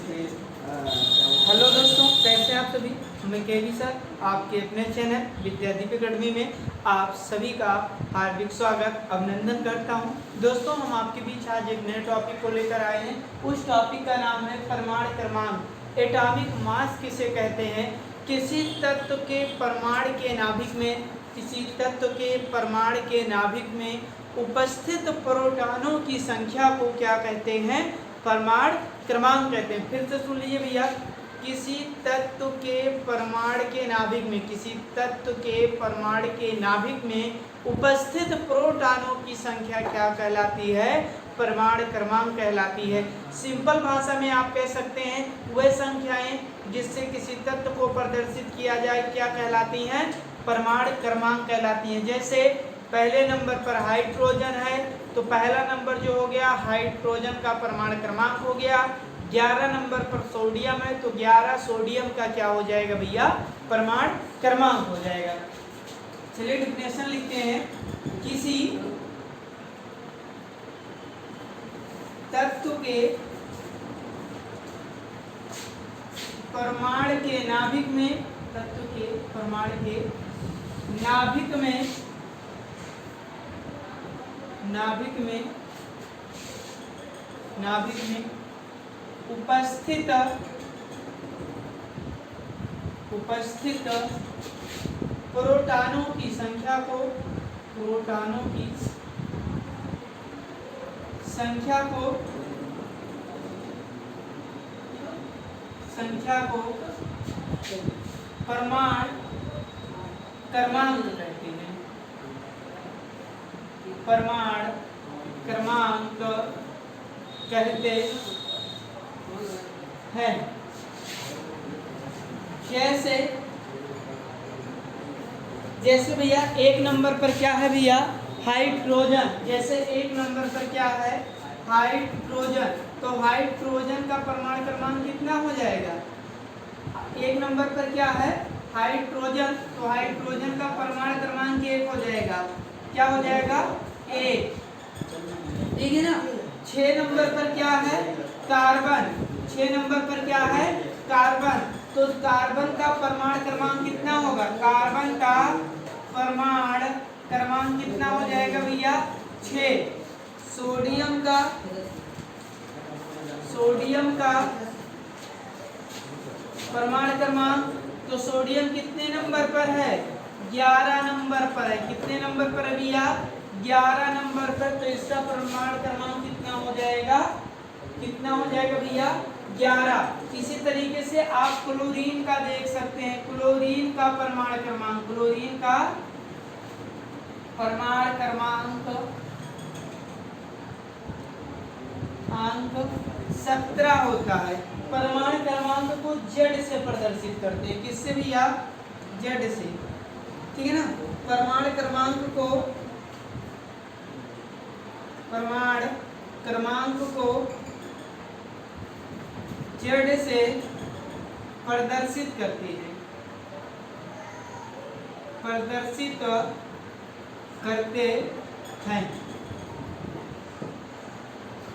Hello दोस्तों, कैसे हैं आप सभी। मैं केवी सर आपके अपने चैनल विद्यादीप अकेडमी में आप सभी का हार्दिक स्वागत अभिनंदन करता हूं। दोस्तों, हम आपके बीच आज एक नए टॉपिक को लेकर आए हैं। उस टॉपिक का नाम है परमाणु क्रमांक। एटॉमिक मास किसे कहते हैं। किसी तत्व के परमाणु के नाभिक में उपस्थित प्रोटॉनों की संख्या को क्या कहते हैं, परमाणु क्रमांक कहते हैं। फिर से सुन लीजिए भैया, किसी तत्व के परमाणु के नाभिक में उपस्थित प्रोटॉनों की संख्या क्या कहलाती है, परमाणु क्रमांक कहलाती है। सिंपल भाषा में आप कह सकते हैं वह संख्याएं जिससे किसी तत्व को प्रदर्शित किया जाए क्या कहलाती हैं, परमाणु क्रमांक कहलाती हैं। जैसे पहले नंबर पर हाइड्रोजन है तो पहला नंबर जो हो गया हाइड्रोजन का परमाणु क्रमांक हो गया। 11 नंबर पर सोडियम है तो 11 सोडियम का क्या हो जाएगा भैया, परमाणु क्रमांक हो जाएगा। चलिए डिफिनेशन लिखते हैं। किसी तत्व के परमाणु के नाभिक में उपस्थित प्रोटॉनों की संख्या को परमाणु क्रमांक कहते हैं। परमाणु क्रमांक कहते हैं। जैसे भैया एक नंबर पर क्या है भैया, हाइड्रोजन। जैसे एक नंबर पर क्या है, हाइड्रोजन, तो हाइड्रोजन का परमाणु क्रमांक कितना हो जाएगा। एक नंबर पर क्या है, हाइड्रोजन, तो हाइड्रोजन का परमाणु क्रमांक 1 हो जाएगा। क्या हो जाएगा, 1, ठीक है ना। 6 नंबर पर क्या है, कार्बन। 6 नंबर पर क्या है, कार्बन, तो कार्बन का परमाणु क्रमांक कितना होगा, कार्बन का परमाणु क्रमांक कितना हो जाएगा भैया, 6। सोडियम का परमाणु क्रमांक, तो सोडियम कितने नंबर पर है, 11 नंबर पर है। कितने नंबर पर है भैया, 11 नंबर पर, तो इसका परमाणु क्रमांक कितना हो जाएगा भैया, 11। इसी तरीके से आप क्लोरीन का देख सकते हैं। क्लोरीन का परमाणु क्रमांक 17 होता है। परमाणु क्रमांक को Z से प्रदर्शित करते हैं। किससे भैया, Z से, ठीक है ना। परमाणु क्रमांक को Z से प्रदर्शित करते हैं,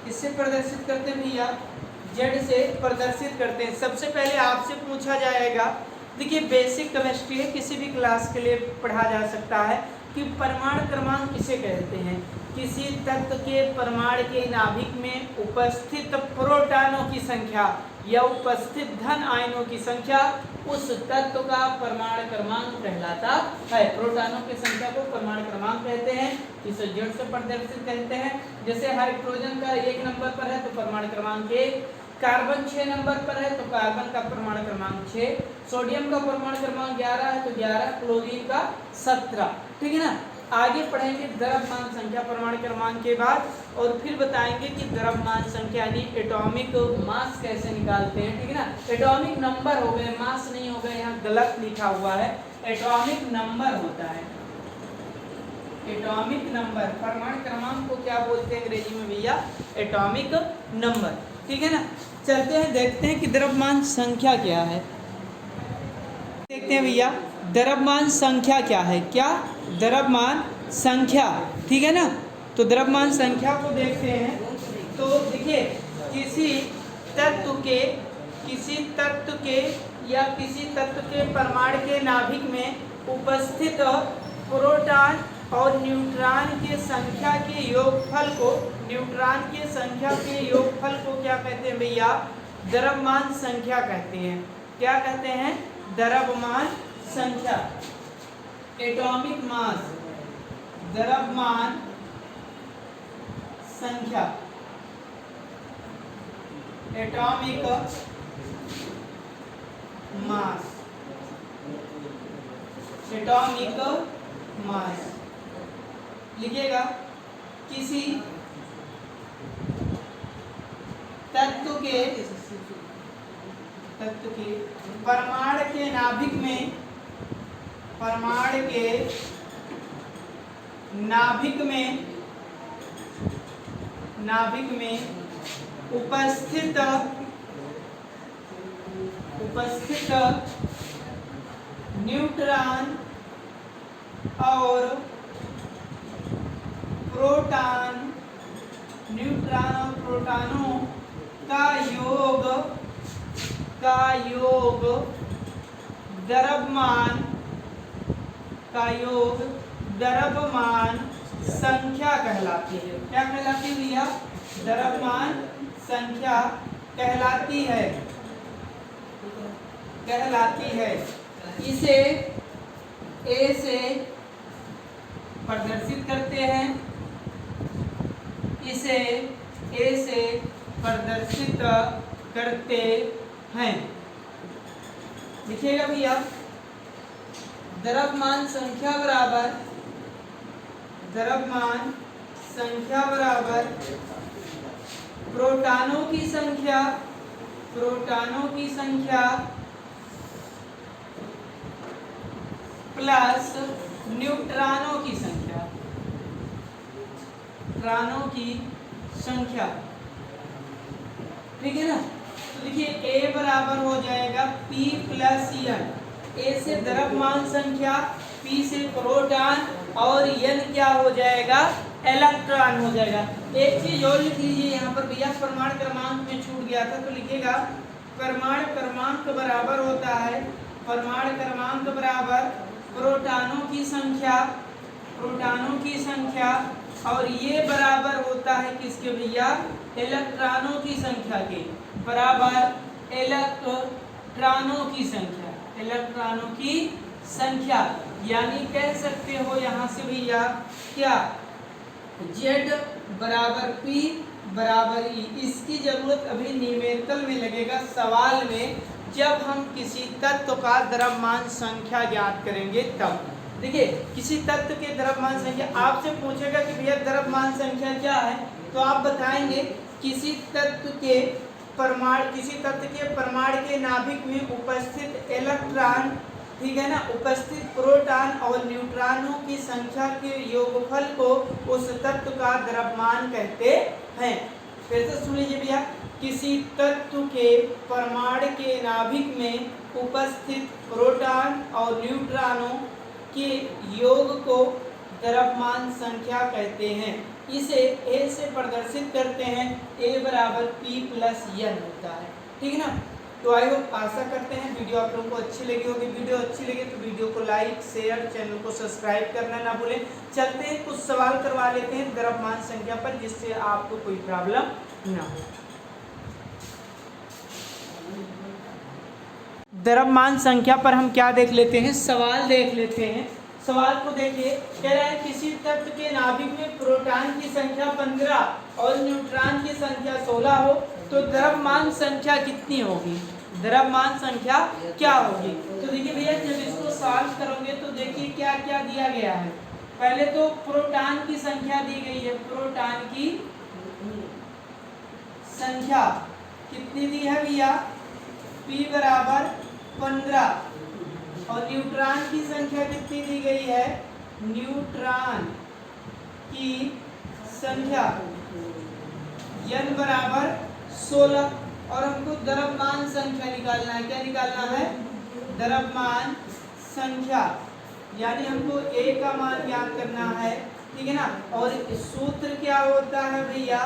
इससे प्रदर्शित करते हैं भैया, Z से प्रदर्शित करते हैं। सबसे पहले आपसे पूछा जाएगा, देखिए बेसिक केमिस्ट्री है, किसी भी क्लास के लिए पढ़ा जा सकता है कि परमाणु क्रमांक किसे कहते हैं। किसी तत्व के परमाणु के नाभिक में उपस्थित प्रोटॉनों की संख्या या उपस्थित धन आयनों की संख्या उस तत्व का परमाणु क्रमांक कहलाता है। प्रोटॉनों की संख्या को परमाणु क्रमांक कहते हैं, इसे Z से प्रदर्शित कहते हैं। जैसे हाइड्रोजन का 1 नंबर पर है तो परमाणु क्रमांक 1, कार्बन 6 नंबर पर है तो कार्बन का परमाणु क्रमांक 6, सोडियम का परमाणु क्रमांक 11 है तो 11, क्लोरीन का 17, ठीक है ना। आगे पढ़ेंगे द्रव्यमान संख्या परमाणु क्रमांक के बाद, और फिर बताएंगे कि द्रव्यमान संख्या यानी एटॉमिक मास कैसे निकालते हैं, ठीक है ना। एटॉमिक नंबर हो गए, मास नहीं हो गए, यहाँ गलत लिखा हुआ है, एटॉमिक नंबर होता है। एटॉमिक नंबर, परमाणु क्रमांक को क्या बोलते हैं अंग्रेजी में भैया, एटॉमिक नंबर, ठीक है ना। चलते हैं, देखते हैं कि द्रव्यमान संख्या क्या है। देखते हैं भैया द्रव्यमान संख्या क्या है, क्या द्रव्यमान संख्या, ठीक है ना। तो द्रव्यमान संख्या को देखते हैं तो देखिए किसी तत्व के किसी तत्व के या किसी तत्व के परमाणु के नाभिक में उपस्थित प्रोटॉन और न्यूट्रॉन के संख्या के योगफल को, न्यूट्रॉन के संख्या के योगफल को क्या कहते हैं भैया? द्रव्यमान संख्या कहते हैं। क्या कहते हैं? द्रव्यमान संख्या, एटॉमिक मास, द्रव्यमान संख्या, एटॉमिक मास, एटॉमिक मास लिखिएगा। किसी तत्व के परमाणु के नाभिक में, परमाणु के नाभिक में उपस्थित न्यूट्रॉन और प्रोटॉन, न्यूट्रॉन और प्रोटॉनों का योग द्रव्यमान संख्या कहलाती है। क्या कहलाती है भैया? द्रव्यमान संख्या कहलाती है। इसे ए से प्रदर्शित करते हैं, इसे ए से प्रदर्शित करते हैं। लिखिएगा भैया, द्रव्यमान संख्या बराबर प्रोटॉनों की संख्या प्लस न्यूट्रॉनों की संख्या, ठीक है ना? तो देखिए ए बराबर हो जाएगा P प्लस N। ए से द्रव्यमान संख्या, P से प्रोटॉन और N क्या हो जाएगा? इलेक्ट्रॉन हो जाएगा। एक चीज और लिख लीजिए यहाँ पर भैया, परमाणु क्रमांक में छूट गया था, तो लिखिएगा परमाणु क्रमांक बराबर होता है, परमाणु क्रमांक बराबर प्रोटॉनों की संख्या और ये बराबर होता है किसके भैया? इलेक्ट्रॉनों की संख्या के, बराबर इलेक्ट्रॉनों की संख्या। यानी कह सकते हो यहाँ से भैया क्या? Z बराबर P बराबर E। इसकी जरूरत अभी न्यूमेरिकल में लगेगा, सवाल में, जब हम किसी तत्व का द्रव्यमान संख्या ज्ञात करेंगे तब। देखिए किसी तत्व के द्रव्यमान संख्या आपसे पूछेगा कि भैया द्रव्यमान संख्या क्या है, तो आप बताएंगे किसी तत्व के परमाणु के नाभिक में उपस्थित इलेक्ट्रॉन, ठीक है ना, उपस्थित प्रोटॉन और न्यूट्रॉनों की संख्या के योगफल को उस तत्व का द्रव्यमान कहते हैं। फिर से सुन लीजिए भैया, किसी तत्व के परमाणु के नाभिक में उपस्थित प्रोटॉन और न्यूट्रॉनों के योग को द्रव्यमान संख्या कहते हैं। इसे ए से प्रदर्शित करते हैं, ए बराबर P प्लस N होता है, ठीक है ना? तो आई होप, आशा करते हैं वीडियो आप लोगों को अच्छी लगी होगी। वीडियो अच्छी लगे तो वीडियो को लाइक, शेयर, चैनल को सब्सक्राइब करना ना भूलें। चलते हैं, कुछ सवाल करवा लेते हैं द्रव्यमान संख्या पर, जिससे आपको कोई प्रॉब्लम ना हो। द्रव्यमान संख्या पर हम क्या देख लेते हैं? सवाल देख लेते हैं। सवाल को देखिए, कह रहा है किसी तत्व के नाभिक में प्रोटॉन की संख्या 15 और न्यूट्रॉन की संख्या 16 हो तो द्रव्यमान संख्या कितनी होगी? द्रव्यमान संख्या क्या होगी? तो देखिए भैया, जब इसको सॉल्व करोगे तो देखिए क्या क्या दिया गया है। पहले तो प्रोटॉन की संख्या दी गई है, प्रोटॉन की संख्या कितनी दी है भैया? P बराबर 15 और न्यूट्रॉन की संख्या कितनी दी गई है? न्यूट्रॉन की संख्या N बराबर 16 और हमको द्रव्यमान संख्या निकालना है। क्या निकालना है? द्रव्यमान संख्या, यानी हमको A का मान ज्ञात करना है, ठीक है ना? और सूत्र क्या होता है भैया?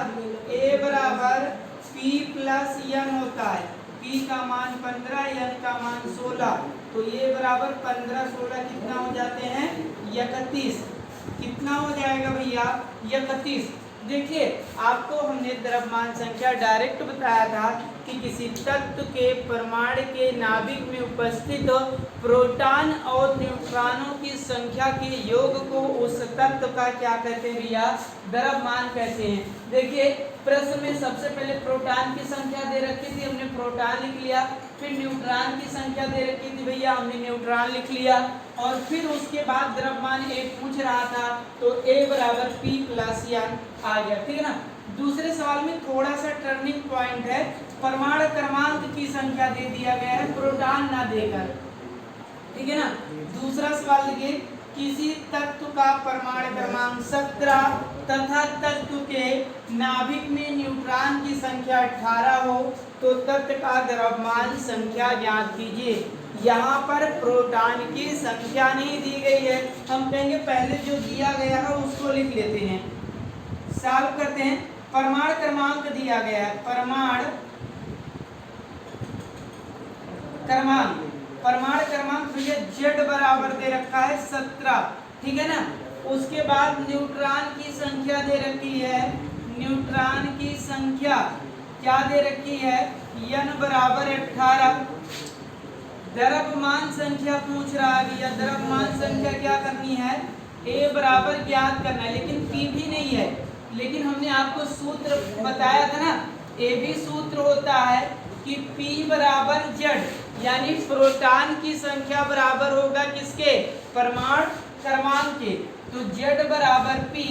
A बराबर P प्लस N होता है। P P का मान 15, N का मान 16, तो ये बराबर 15 16 कितना हो जाते हैं 31। कितना हो जाएगा भैया 31। देखिए आपको हमने द्रव्यमान संख्या डायरेक्ट बताया था कि किसी तत्व के परमाणु के नाभिक में उपस्थित प्रोटॉन और न्यूट्रॉनों की संख्या के योग को उस तत्व का क्या कहते हैं भैया द्रव्यमान कहते हैं। देखिए प्रश्न में सबसे पहले प्रोटॉन की संख्या दे रखी थी, हमने प्रोटॉन लिख लिया। फिर न्यूट्रॉन की संख्या दे रखी थी भैया, हमने न्यूट्रॉन लिख लिया। और फिर उसके बाद द्रव्यमान A पूछ रहा था तो A बराबर P प्लस N आ गया, ठीक है ना। दूसरे सवाल में थोड़ा सा टर्निंग पॉइंट है, परमाणु क्रमांक की संख्या दे दिया गया है प्रोटॉन ना देकर, ठीक है ना। दूसरा सवाल देखिए, किसी तत्व का परमाणु क्रमांक 17 तथा तत्व के नाभिक में न्यूट्रॉन की संख्या 18 हो तो तत्व का द्रव्यमान संख्या ज्ञात कीजिए। यहाँ पर प्रोटॉन की संख्या नहीं दी गई है, हम कहेंगे पहले जो दिया गया है उसको लिख लेते हैं, सॉल्व करते हैं। परमाणु क्रमांक दिया गया है, परमाणु क्रमांक भैया Z बराबर दे रखा है 17, ठीक है ना। उसके बाद न्यूट्रॉन की संख्या दे रखी है, न्यूट्रॉन की संख्या क्या दे रखी है N बराबर 18। द्रव्यमान संख्या पूछ रहा है भैया, द्रव्यमान संख्या क्या करनी है A बराबर ज्ञात करना है, लेकिन P भी नहीं है। लेकिन हमने आपको सूत्र बताया था ना, A भी सूत्र होता है कि P बराबर Z, यानी प्रोटॉन की संख्या बराबर होगा किसके परमाणु क्रमांक के। तो Z बराबर P,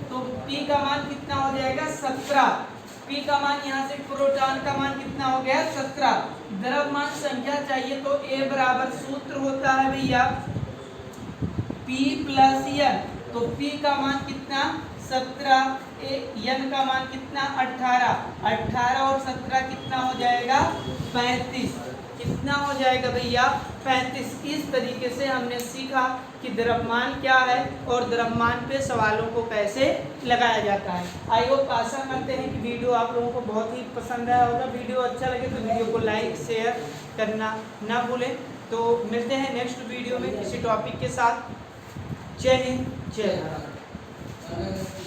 तो P का मान कितना हो जाएगा 17। P का मान यहाँ से प्रोटॉन का मान कितना हो गया 17। द्रव्यमान संख्या चाहिए तो A बराबर सूत्र होता है भैया P प्लस N, तो P का मान कितना 17, N का मान कितना 18 और 17 कितना हो जाएगा 35। कितना हो जाएगा भैया 35। इस तरीके से हमने सीखा कि द्रव्यमान क्या है और द्रव्यमान पे सवालों को कैसे लगाया जाता है। आई होप आशा करते हैं कि वीडियो आप लोगों को बहुत ही पसंद आया होगा। वीडियो अच्छा लगे तो वीडियो को लाइक शेयर करना ना भूलें। तो मिलते हैं नेक्स्ट वीडियो में किसी टॉपिक के साथ। जय हिंद, जय भारत।